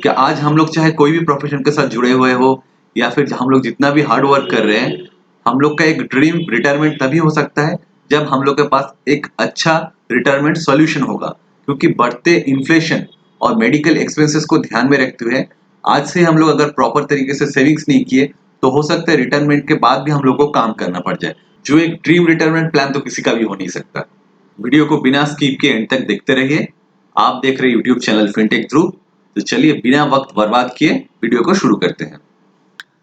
कि आज हम लोग चाहे कोई भी प्रोफेशन के साथ जुड़े हुए हो या फिर हम लोग जितना भी हार्ड वर्क कर रहे हैं, हम लोग का एक ड्रीम रिटायरमेंट तभी हो सकता है जब हम लोग के पास एक अच्छा रिटायरमेंट सॉल्यूशन होगा। क्योंकि बढ़ते इन्फ्लेशन और मेडिकल एक्सपेंसेस को ध्यान में रखते हुए आज से हम लोग अगर प्रॉपर तरीके से सेविंग्स नहीं किए तो हो सकता है रिटायरमेंट के बाद भी हम लोग को काम करना पड़ जाए। जो एक ड्रीम रिटायरमेंट प्लान तो किसी का भी हो नहीं सकता। वीडियो को बिना स्किप के एंड तक देखते रहिए। आप देख रहे यूट्यूब चैनल फिनटेक ध्रुव। तो चलिए बिना वक्त बर्बाद किए वीडियो को शुरू करते हैं।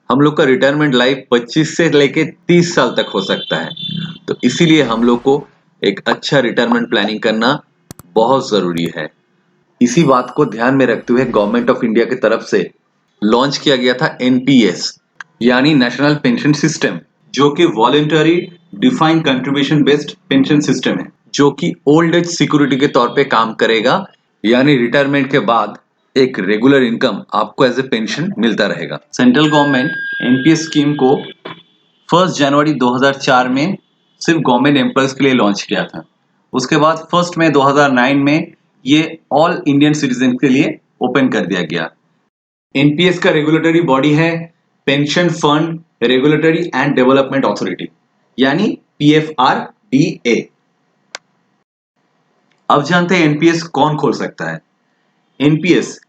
हम लोग का रिटायरमेंट लाइफ 25 से लेके 30 साल तक हो सकता है, तो इसीलिए हम लोग को एक अच्छा रिटायरमेंट प्लानिंग करना बहुत जरूरी है। इसी बात को ध्यान में रखते हुए गवर्नमेंट ऑफ इंडिया की तरफ से लॉन्च किया गया था एनपीएस यानी नेशनल पेंशन सिस्टम, जो कि voluntary defined contribution based pension system है, जो कि ओल्ड एज सिक्योरिटी के तौर पे काम करेगा। यानी रिटायरमेंट के बाद एक रेगुलर इनकम आपको एज ए पेंशन मिलता रहेगा। सेंट्रल गवर्नमेंट एनपीएस स्कीम को 1 जनवरी 2004 में सिर्फ गवर्नमेंट एम्प्लॉयज के लिए लॉन्च किया था। उसके बाद 1 मई 2009 में ये ऑल इंडियन सिटीजन के लिए ओपन कर दिया गया। एनपीएस का रेगुलेटरी बॉडी है pension fund regulatory and development authority यानी पीएफआरडीए। अब जानते हैं एनपीएस कौन खोल सकता है। एनपीएस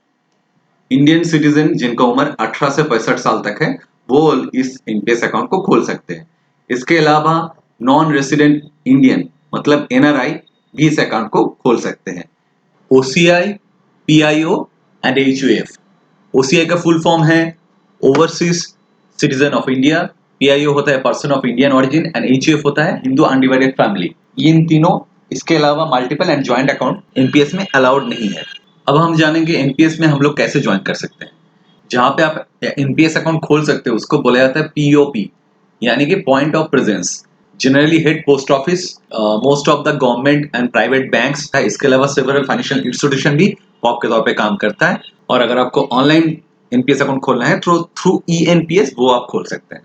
इंडियन सिटीजन जिनका उम्र 18 से 65 साल तक है वो इस एनपीएस अकाउंट को खोल सकते हैं। इसके अलावा नॉन रेसिडेंट इंडियन मतलब एनआरआई भी इस अकाउंट को खोल सकते हैं। OCI, PIO and HUF. OCI का फुल फॉर्म है overseas citizen of India, PIO होता है person of Indian origin and HUF होता है हिंदू अनडिवाइडेड फैमिली। इन तीनों, इसके अलावा multiple and joint account NPS में अलाउड नहीं है। अब हम जानेंगे एनपीएस में हम लोग कैसे ज्वाइन कर सकते हैं। जहां पे आप एनपीएस अकाउंट खोल सकते हो उसको बोला जाता है पीओपी यानी कि point of presence. Generally head post office, most of the government and private banks है। इसके अलावा सेवरल फाइनेंशियल इंस्टीट्यूशन भी पॉप के तौर पे काम करता है। और अगर आपको ऑनलाइन एनपीएस अकाउंट खोलना है तो थ्रू ईएनपीएस वो आप खोल सकते हैं।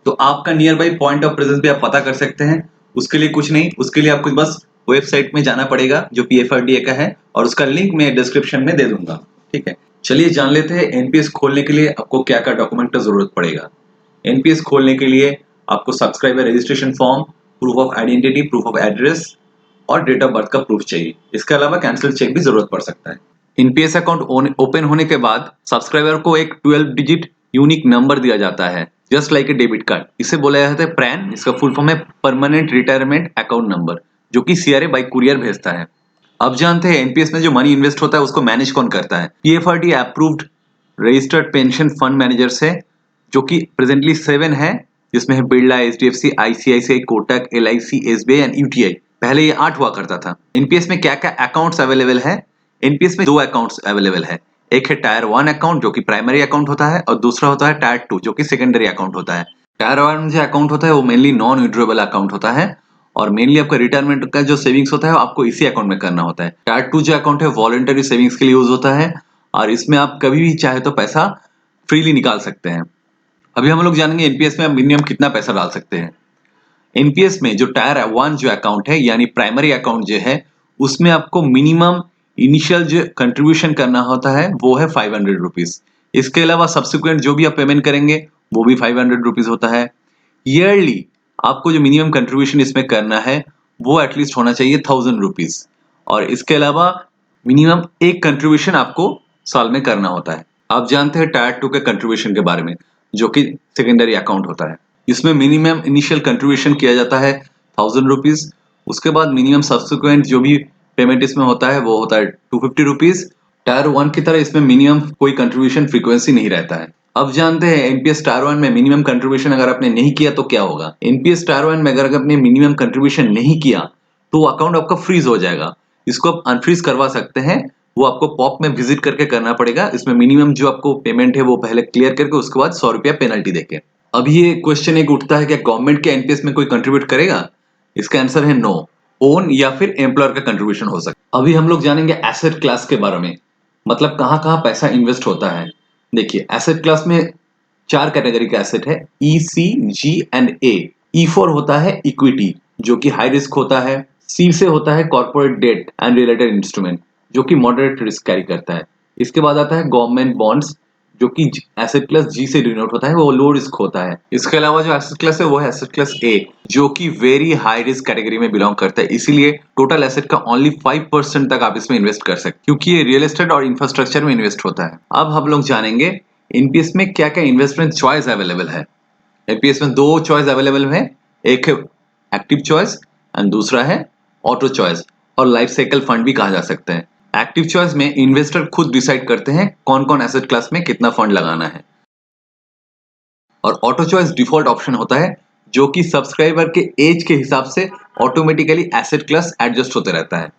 तो आपका near by point of presence भी आप पता कर सकते हैं। उसके लिए कुछ नहीं, उसके लिए आपको बस वेबसाइट में जाना पड़ेगा जो पीएफआरडीए का है और उसका लिंक मैं डिस्क्रिप्शन में दे दूंगा। ठीक है, चलिए जान लेते हैं एनपीएस खोलने के लिए आपको क्या क्या डॉक्यूमेंट की जरूरत पड़ेगा। एनपीएस खोलने के लिए आपको subscriber registration form, proof of identity, proof of address और डेट ऑफ बर्थ का प्रूफ चाहिए। इसके अलावा कैंसिल चेक भी जरूरत पड़ सकता है। एनपीएस अकाउंट ओपन होने के बाद सब्सक्राइबर को एक 12 डिजिट यूनिक नंबर दिया जाता है just like a debit card. इसे बोला जाता है प्रैन। इसका फुल फॉर्म है परमानेंट रिटायरमेंट अकाउंट नंबर, जो कि सीआरए बाई कुरियर भेजता है। अब जानते हैं एनपीएस में जो मनी इन्वेस्ट होता है उसको मैनेज कौन करता है। PFRD approved registered pension fund managers है, जो कि प्रेजेंटली 7 है, जिसमें है Birla, HDFC, ICICI, Kotak, LIC, SBI and UTI. पहले ये 8 हुआ करता था। एनपीएस में क्या क्या अकाउंट्स अवेलेबल है। एनपीएस में 2 अकाउंट्स अवेलेबल है। एक है टायर 1 अकाउंट जो कि प्राइमरी अकाउंट होता है और दूसरा होता है टायर 2 जो कि सेकेंडरी अकाउंट होता है। टायर 1 जो अकाउंट होता है वो मेनली नॉन विड्रॉएबल अकाउंट होता है और मेनली आपका रिटायरमेंट का जो सेविंग्स होता है वो आपको इसी अकाउंट में करना होता है। टायर 2 जो अकाउंट है वॉलंटरी सेविंग्स के लिए यूज होता है और इसमें आप कभी भी चाहे तो पैसा फ्रीली निकाल सकते हैं। अभी हम लोग जानेंगे एनपीएस में आप मिनिमम कितना पैसा डाल सकते हैं। एनपीएस में जो टायर 1 जो अकाउंट है यानी प्राइमरी अकाउंट जो है उसमें आपको मिनिमम इनिशियल जो कंट्रीब्यूशन करना होता है वो है 500 रुपीज। इसके अलावा सब्सिक्वेंट जो भी आप पेमेंट करेंगे वो भी 500 रुपीज होता है। ईयरली आपको जो मिनिमम कंट्रीब्यूशन इसमें करना है वो एटलीस्ट होना चाहिए 1000 रुपीज और इसके अलावा मिनिमम एक कंट्रीब्यूशन आपको साल में करना होता है। आप जानते हैं टायर 2 के कंट्रीब्यूशन के बारे में, जो कि सेकेंडरी अकाउंट होता है। इसमें मिनिमम इनिशियल कंट्रीब्यूशन किया जाता है 1000 रुपीज। उसके बाद मिनिमम सब्सिक्वेंट जो भी पेमेंट इसमें होता है वो होता है 250 रुपीज। टायर 1 की तरह इसमें मिनिमम कोई कंट्रीब्यूशन फ्रीक्वेंसी नहीं रहता है। अब जानते हैं एनपीएस टायर 1 में मिनिमम कंट्रीब्यूशन अगर आपने नहीं किया तो क्या होगा। एनपीएस टायर 1 में अगर आपने मिनिमम कंट्रीब्यूशन नहीं किया तो अकाउंट आपका फ्रीज हो जाएगा। इसको आप अनफ्रीज करवा सकते हैं, वो आपको पॉप में विजिट करके करना पड़ेगा। इसमें मिनिमम जो आपको पेमेंट है वो पहले क्लियर करके उसके बाद 100 रुपया पेनल्टी देके। अब ये क्वेश्चन एक उठता है कि गवर्नमेंट के एनपीएस में कोई कंट्रीब्यूट करेगा। इसका आंसर है नो। ओन या फिर एम्प्लॉयर का कंट्रीब्यूशन हो सकता है। अभी हम लोग जानेंगे एसेट क्लास के बारे में, मतलब कहां कहां पैसा इन्वेस्ट होता है। देखिए एसेट क्लास में 4 कैटेगरी का एसेट है, ई, सी, जी एंड ए। E4 होता है इक्विटी जो कि हाई रिस्क होता है। सी से होता है corporate debt and related instrument जो कि मॉडरेट रिस्क कैरी करता है। इसके बाद आता है गवर्नमेंट बॉन्ड्स, जो कि एसेट क्लास जी से डिनोट होता है, वो लो रिस्क होता है। इसके अलावा जो एसेट क्लास है वो है एसेट क्लास ए, जो कि वेरी हाई रिस्क कैटेगरी में बिलोंग करता है, इसीलिए टोटल एसेट का ओनली 5% तक आप इसमें इन्वेस्ट कर सकते, क्योंकि ये रियल एस्टेट और इंफ्रास्ट्रक्चर में इन्वेस्ट होता है। अब हम लोग जानेंगे एनपीएस में क्या क्या इन्वेस्टमेंट चॉइस अवेलेबल है। एनपीएस में दो चॉइस अवेलेबल है, एक है एक्टिव चॉइस एंड दूसरा है ऑटो चॉइस, और लाइफ साइकिल फंड भी कहा जा सकता है। एक्टिव चॉइस में इन्वेस्टर खुद डिसाइड करते हैं कौन कौन एसेट क्लास में कितना फंड लगाना है, और ऑटो चॉइस डिफॉल्ट ऑप्शन होता है, जो कि सब्सक्राइबर के एज के हिसाब से ऑटोमेटिकली एसेट क्लास एडजस्ट होते रहता है।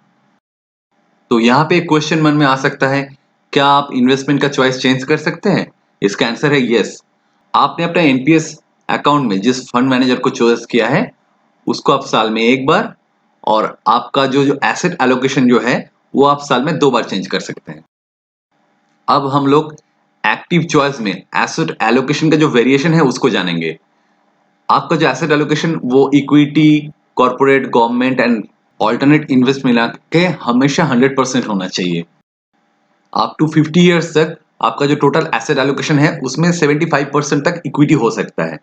तो यहाँ पे एक क्वेश्चन मन में आ सकता है, क्या आप इन्वेस्टमेंट का चॉइस चेंज कर सकते हैं? इसका आंसर है यस। आपने अपना एनपीएस अकाउंट में जिस फंड मैनेजर को चॉइस किया है उसको आप साल में एक बार, और आपका जो जो एसेट एलोकेशन जो है वो आप साल में 2 बार चेंज कर सकते हैं। अब हम लोग एक्टिव चॉइस में एसेट एलोकेशन का जो वेरिएशन है उसको जानेंगे। आपका जो एसेट एलोकेशन वो equity, corporate, government and alternate invest मिला के हमेशा 100% होना चाहिए। अप टू 50 ईयर्स तक आपका जो टोटल एसेट एलोकेशन है उसमें 75% तक इक्विटी हो सकता है,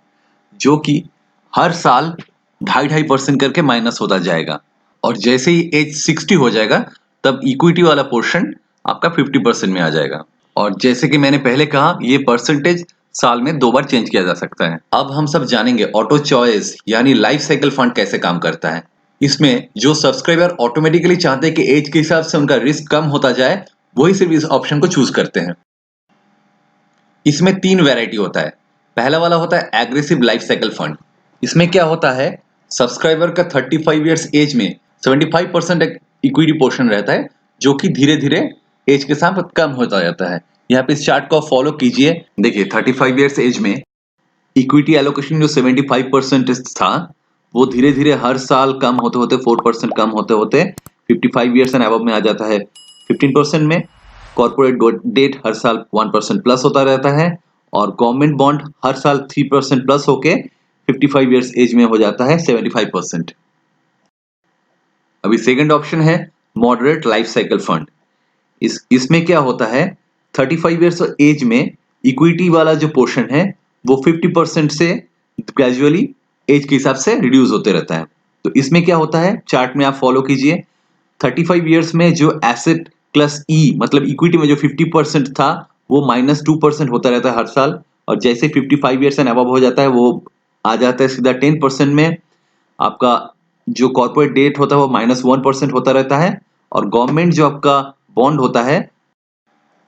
जो कि हर साल 2.5% करके माइनस होता जाएगा, और जैसे ही एज 60 हो जाएगा तब इक्विटी वाला पोर्शन आपका 50% में आ जाएगा। और जैसे कि मैंने पहले कहा, ये परसेंटेज साल में 2 बार चेंज किया जा सकता है। अब हम सब जानेंगे ऑटो चॉइस यानी लाइफ साइकिल फंड कैसे काम करता है। इसमें जो सब्सक्राइबर ऑटोमेटिकली चाहते हैं कि एज के हिसाब से उनका रिस्क कम होता जाए, वही सिर्फ इस ऑप्शन को चूज करते हैं। इसमें 3 वैरायटी होता है। पहला वाला होता है एग्रेसिव लाइफ साइकिल फंड। इसमें क्या होता है, सब्सक्राइबर का 35 इयर्स एज में 75% एक इक्विटी पोर्शन रहता है, जो कि धीरे धीरे एज के साथ कम होता जाता है। यहाँ पे इस चार्ट को फॉलो कीजिए। देखिए 35 इयर्स एज में इक्विटी एलोकेशन जो 75% था वो धीरे धीरे हर साल कम होते होते 4% कम होते होते 55 इयर्स एंड अबव में आ जाता है 15% में। कॉर्पोरेट डेट हर साल 1% प्लस होता रहता है, और गवर्नमेंट बॉन्ड हर साल 3% प्लस होके 55 इयर्स एज में हो जाता है 75%। अभी सेकंड ऑप्शन है मॉडरेट लाइफ साइकिल फंड। इसमें क्या होता है, 35 इयर्स एज में इक्विटी वाला जो पोर्शन है वो 50% से ग्रेजुअली एज के हिसाब से रिड्यूस होते रहता है। तो इसमें क्या होता है, चार्ट में आप फॉलो कीजिए। 35 इयर्स में जो एसेट क्लास ई मतलब इक्विटी में जो 50% था वो -2% होता रहता है हर साल, और जैसे 55 इयर्स एंड अबव हो जाता है वो आ जाता है सीधा 10% में। आपका जो कॉर्पोरेट डेट होता है वो -1% होता रहता है, और गवर्नमेंट जो आपका बॉन्ड होता है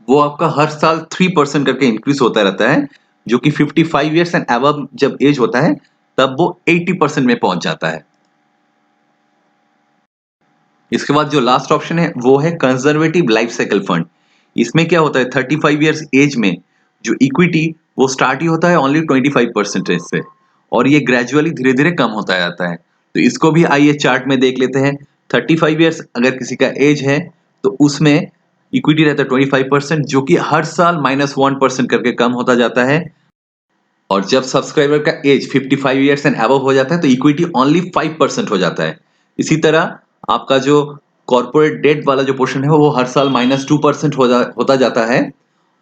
वो आपका हर साल 3% करके इंक्रीज होता रहता है, जो कि 55 इयर्स एंड अबव जब एज होता है तब वो 80% में पहुंच जाता है। इसके बाद जो लास्ट ऑप्शन है वो है कंजर्वेटिव लाइफ साइकिल फंड। इसमें क्या होता है, 35 इयर्स एज में जो इक्विटी वो स्टार्ट ही होता है ओनली 25% से, और ये ग्रेजुअली धीरे धीरे कम होता जाता है। तो इसको भी आइए चार्ट में देख लेते हैं। 35 इयर्स अगर किसी का एज है तो उसमें इक्विटी रहता है 25%, जो कि हर साल -1% करके कम होता जाता है, और जब सब्सक्राइबर का एज 55 इयर्स एंड अबव हो जाता है तो इक्विटी ओनली 5% हो जाता है। इसी तरह आपका जो कॉर्पोरेट डेट वाला जो पोर्शन है वो हर साल -2% होता जाता है,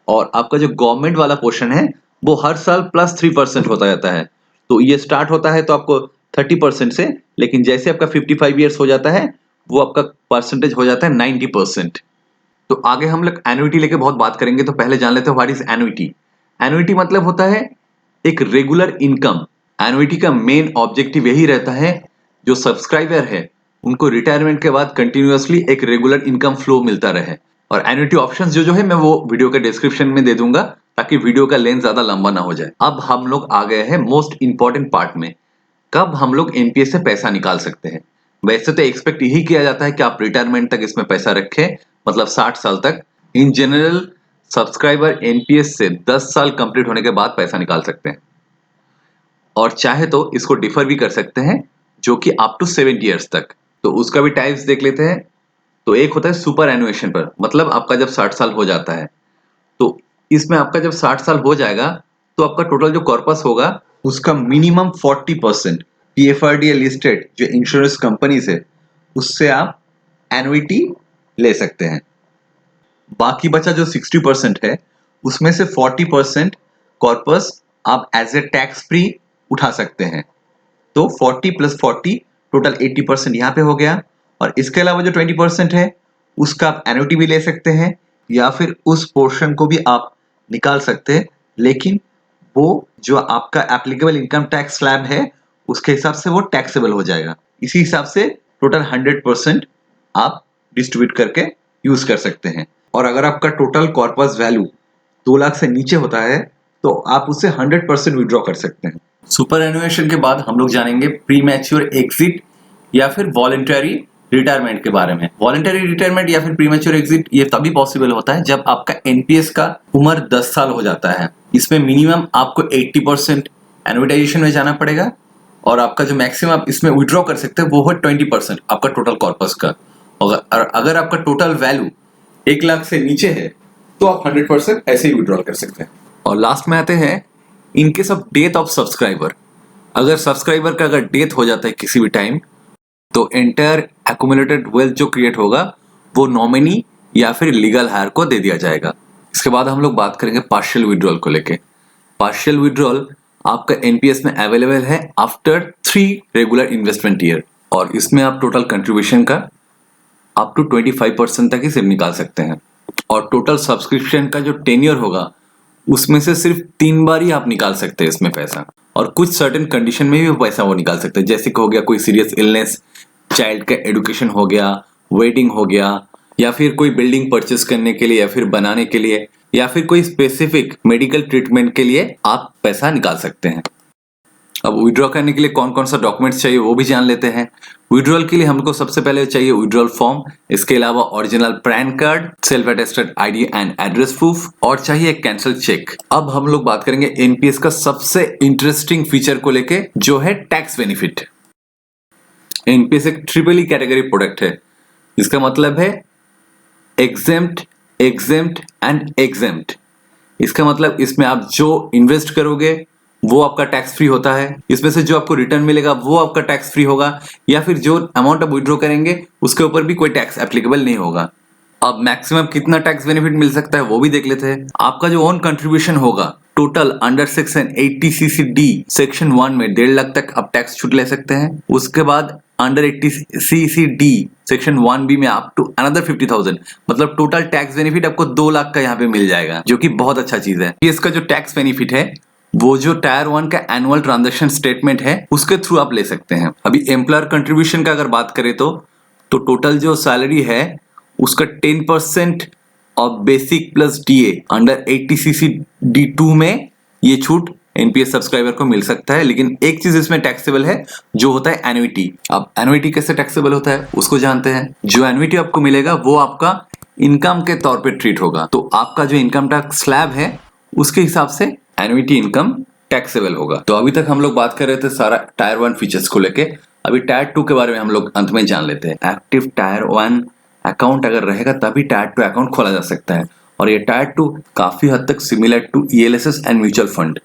और आपका जो गवर्नमेंट वाला पोर्शन है वो हर साल +3% होता जाता है। तो ये स्टार्ट होता है तो आपको 30% से, लेकिन जैसे आपका 55 इयर्स हो जाता है वो आपका परसेंटेज हो जाता है 90%। तो आगे हम लोग एन्युइटी लेके बहुत बात करेंगे, तो पहले जान लेते हैं व्हाट इज एन्युइटी। एन्युइटी मतलब होता है एक रेगुलर इनकम। एन्युइटी का मेन ऑब्जेक्टिव यही रहता है, जो सब्सक्राइबर है उनको रिटायरमेंट के बाद कंटिन्यूअसली एक रेगुलर इनकम फ्लो मिलता रहे। और एन्युइटी ऑप्शंस जो जो है मैं वो वीडियो के डिस्क्रिप्शन में दे दूंगा, ताकि वीडियो का लेंथ ज्यादा लंबा ना हो जाए। अब हम लोग आ गए हैं मोस्ट इंपॉर्टेंट पार्ट में, कब हम लोग एनपीएस से पैसा निकाल सकते हैं। वैसे तो एक्सपेक्ट यही किया जाता है कि आप रिटायरमेंट तक इसमें पैसा रखें, मतलब 60 साल तक। इन जनरल सब्सक्राइबर एनपीएस से 10 साल कंप्लीट होने के बाद पैसा निकाल सकते हैं, और चाहे तो इसको डिफर भी कर सकते हैं, जो कि अप टू 70 इयर्स तक। तो उसका भी टाइप्स देख लेते हैं। तो एक होता है सुपर एनुएशन पर, मतलब आपका जब 60 साल हो जाता है तो इसमें आपका जब 60 साल हो जाएगा तो आपका टोटल जो कॉर्पस होगा उसका मिनिमम 40% पीएफआरडीए लिस्टेड जो इंश्योरेंस कंपनी है उससे आप एनुइटी ले सकते हैं। बाकी बचा जो 60% है उसमें से 40% कॉर्पस आप एज ए टैक्स फ्री उठा सकते हैं। तो 40 + 40 टोटल 80% यहाँ पे हो गया। और इसके अलावा जो 20% है उसका आप एन्युटी भी ले सकते हैं या फिर उस पोर्शन को भी आप निकाल सकते हैं, लेकिन वो जो आपका एप्लीकेबल इनकम टैक्स स्लैब है उसके हिसाब से वो टैक्सेबल हो जाएगा। इसी हिसाब से टोटल 100% आप डिस्ट्रीब्यूट करके यूज कर सकते हैं। और अगर आपका टोटल कॉर्पस वैल्यू 2 लाख से नीचे होता है तो आप उससे 100% विड्रॉ कर सकते हैं। सुपर एनुएशन के बाद हम लोग जानेंगे प्री मैच्योर एग्जिट या फिर वॉलंटरी रिटायरमेंट के बारे में। वॉलंटरी रिटायरमेंट या फिर प्री मैच्योर एग्जिट ये तभी पॉसिबल होता है जब आपका एनपीएस का उम्र 10 साल हो जाता है। इसमें मिनिमम आपको 80% एनुटाइजेशन में जाना पड़ेगा और आपका जो मैक्सिमम आप इसमें विड्रॉ कर सकते हैं वो है 20% आपका टोटल कॉर्पस का। अगर आपका टोटल वैल्यू 1 लाख से नीचे है तो आप 100% ऐसे ही विड्रॉ कर सकते हैं। और लास्ट में आते हैं in case of death of subscriber. अगर सब्सक्राइबर का अगर डेथ हो जाता है किसी भी टाइम तो एंटायर एक्यूमुलेटेड वेल्थ जो क्रिएट होगा वो नॉमिनी या फिर लीगल हायर को दे दिया जाएगा। इसके बाद हम लोग बात करेंगे पार्शियल विड्रॉल को लेके। पार्शियल विड्रॉल आपका एनपीएस में अवेलेबल है आफ्टर 3 रेगुलर इन्वेस्टमेंट ईयर और इसमें आप टोटल कंट्रीब्यूशन का अप टू 25% तक ही सिर्फ निकाल सकते हैं। और टोटल सब्सक्रिप्शन का जो टेन्योर होगा उसमें से सिर्फ 3 बार ही आप निकाल सकते हैं इसमें पैसा। और कुछ सर्टेन कंडीशन में भी पैसा वो निकाल सकते हैं, जैसे कि हो गया कोई सीरियस इलनेस, चाइल्ड का एडुकेशन हो गया, वेडिंग हो गया, या फिर कोई बिल्डिंग परचेस करने के लिए या फिर बनाने के लिए या फिर कोई स्पेसिफिक मेडिकल ट्रीटमेंट के लिए आप पैसा निकाल सकते हैं। अब विड्रॉ करने के लिए कौन कौन सा डॉक्यूमेंट्स चाहिए वो भी जान लेते हैं। विड्रॉल के लिए हमको सबसे पहले चाहिए विड्रॉल फॉर्म, इसके अलावा original pan card, self attested ID and address proof और चाहिए कैंसिल चेक। अब हम लोग बात करेंगे एनपीएस का सबसे इंटरेस्टिंग फीचर को लेके जो है टैक्स बेनिफिट। एनपीएस एक ट्रिपल ई कैटेगरी प्रोडक्ट है। इसका मतलब है एग्जेम्प्ट, एग्जेम्प्ट एंड एग्जेम्प्ट। इसका मतलब इसमें आप जो इन्वेस्ट करोगे वो आपका टैक्स फ्री होता है, इसमें से जो आपको रिटर्न मिलेगा वो आपका टैक्स फ्री होगा, या फिर जो अमाउंट आप विड्रॉ करेंगे उसके ऊपर भी कोई टैक्स एप्लीकेबल नहीं होगा। अब मैक्सिमम कितना टैक्स बेनिफिट मिल सकता है वो भी देख लेते हैं। आपका जो ओन कंट्रीब्यूशन होगा total under section 80cc(d) section 1 में 1.5 लाख तक आप टैक्स छूट ले सकते हैं। उसके बाद अंडर 80cc(d) सेक्शन 1B में आप टू अनदर 50,000, मतलब टोटल टैक्स बेनिफिट आपको 2 लाख का यहाँ पे मिल जाएगा, जो कि बहुत अच्छा चीज है। इसका जो टैक्स बेनिफिट है वो जो टायर 1 का एनुअल ट्रांजैक्शन स्टेटमेंट है उसके थ्रू आप ले सकते हैं। अभी एम्प्लॉयर कंट्रीब्यूशन का अगर बात करें तो टोटल जो सैलरी है उसका 10% of basic plus DA under 80cc(d)(2) में ये छूट एनपीएस सब्सक्राइबर को मिल सकता है। लेकिन एक चीज इसमें टैक्सेबल है जो होता है एन्युटी। अब एन्युटी कैसे टैक्सेबल होता है उसको जानते हैं। जो एन्युटी आपको मिलेगा वो आपका इनकम के तौर पे ट्रीट होगा, तो आपका जो इनकम टैक्स स्लैब है उसके हिसाब से एन्युटी इनकम टैक्सेबल होगा। तो अभी तक हम लोग बात कर रहे थे सारा टायर 1 फीचर्स को लेके। अभी टायर 2 के बारे में हम लोग अंत में जान लेते हैं। एक्टिव टायर 1 अकाउंट अगर रहेगा तभी टायर 2 अकाउंट खोला जा सकता है। और ये टायर 2 काफी हद तक similar to ELSS and mutual fund.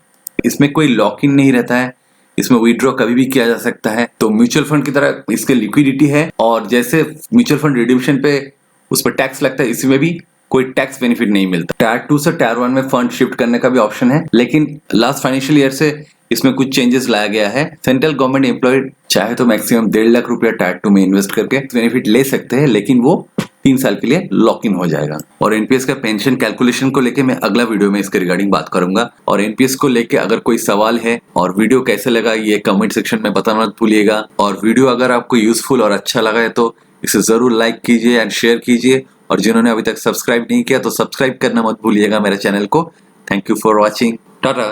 इसमें कोई लॉक इन नहीं रहता है, इसमें विड्रॉ कभी भी किया जा सकता है। तो म्यूचुअल फंड की तरह इसके लिक्विडिटी है, और जैसे म्यूचुअल फंड रिडीम्पशन पे उस पर टैक्स लगता है, इसमें भी कोई टैक्स बेनिफिट नहीं मिलता। टायर 2 से टायर 1 में फंड शिफ्ट करने का भी ऑप्शन है, लेकिन लास्ट फाइनेंशियल ईयर से इसमें कुछ चेंजेस लाया गया है। सेंट्रल गवर्नमेंट एम्प्लॉय चाहे तो मैक्सिमम 1.5 लाख रुपया टायर 2 में इन्वेस्ट करके बेनिफिट ले सकते हैं, लेकिन वो 3 साल के लिए लॉक इन हो जाएगा। और एनपीएस का पेंशन कैलकुलेशन को लेके मैं अगला वीडियो में इसके रिगार्डिंग बात करूंगा। और एनपीएस को लेके अगर कोई सवाल है और वीडियो कैसे लगा ये कमेंट सेक्शन में बताना मत भूलिएगा। और वीडियो अगर आपको यूजफुल और अच्छा लगा है तो इसे जरूर लाइक कीजिए एंड शेयर कीजिए। और जिन्होंने अभी तक सब्सक्राइब नहीं किया तो सब्सक्राइब करना मत भूलिएगा मेरे चैनल को। Thank you for watching. Tata.